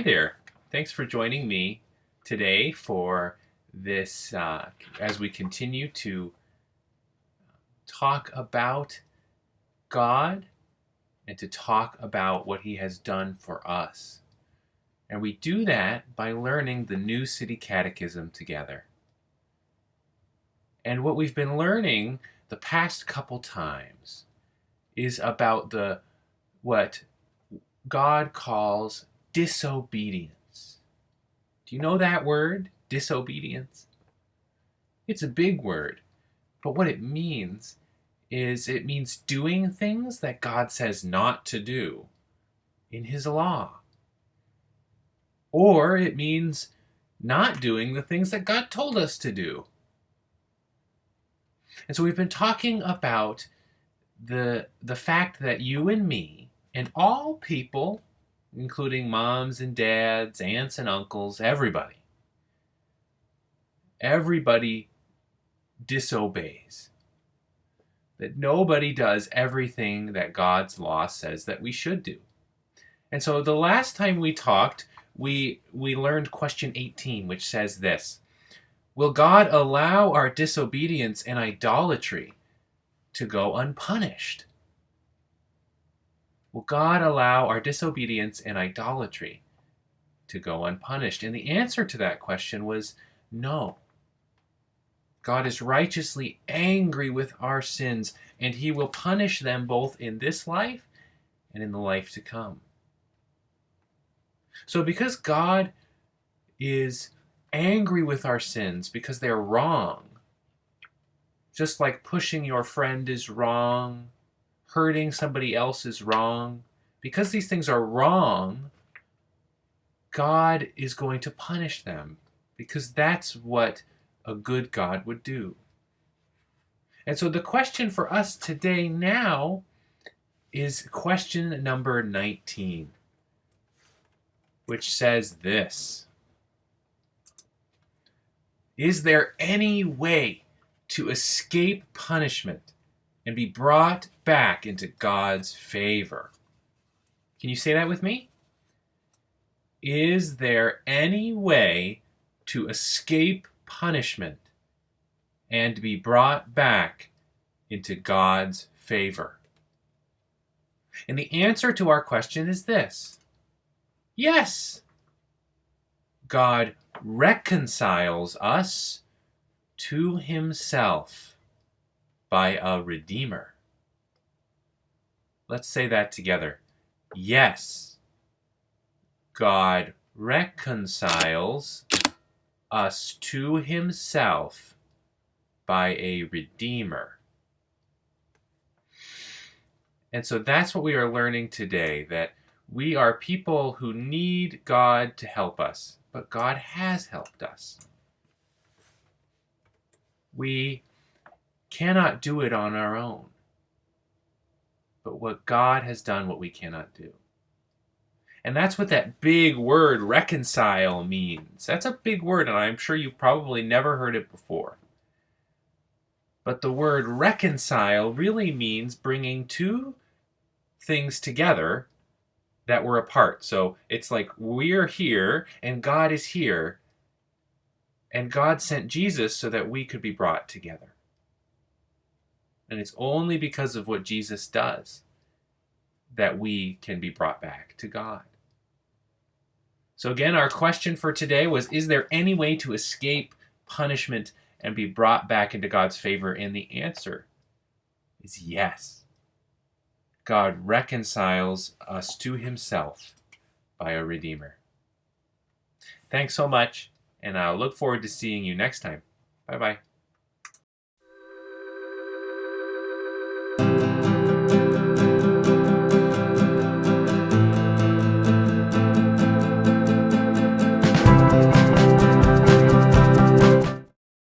Hi there. Thanks for joining me today for this as we continue to talk about God and to talk about what He has done for us. And we do that by learning the New City Catechism together. And what we've been learning the past couple times is about what God calls disobedience. Do you know that word, disobedience? It's a big word, but what it means is it means doing things that God says not to do in His law. Or it means not doing the things that God told us to do. And so we've been talking about the fact that you and me and all people, including moms and dads, aunts and uncles, everybody disobeys. That nobody does everything that God's law says that we should do. And so the last time we talked, we learned question 18, which says this: will God allow our disobedience and idolatry to go unpunished? Will God allow our disobedience and idolatry to go unpunished? And the answer to that question was no. God is righteously angry with our sins, and He will punish them both in this life and in the life to come. So because God is angry with our sins because they're wrong, just like pushing your friend is wrong, hurting somebody else is wrong, because these things are wrong, God is going to punish them, because that's what a good God would do. And so the question for us today now is question number 19, which says this: is there any way to escape punishment and be brought back into God's favor? Can you say that with me? Is there any way to escape punishment and be brought back into God's favor? And the answer to our question is this: yes. God reconciles us to Himself by a Redeemer. Let's say that together. Yes, God reconciles us to Himself by a Redeemer. And so that's what we are learning today, that we are people who need God to help us, but God has helped us. We cannot do it on our own, but what God has done, what we cannot do. And that's what that big word reconcile means. That's a big word, and I'm sure you've probably never heard it before. But the word reconcile really means bringing two things together that were apart. So it's like we're here and God is here, and God sent Jesus so that we could be brought together. And it's only because of what Jesus does that we can be brought back to God. So again, our question for today was, is there any way to escape punishment and be brought back into God's favor? And the answer is yes. God reconciles us to Himself by a Redeemer. Thanks so much, and I'll look forward to seeing you next time. Bye-bye.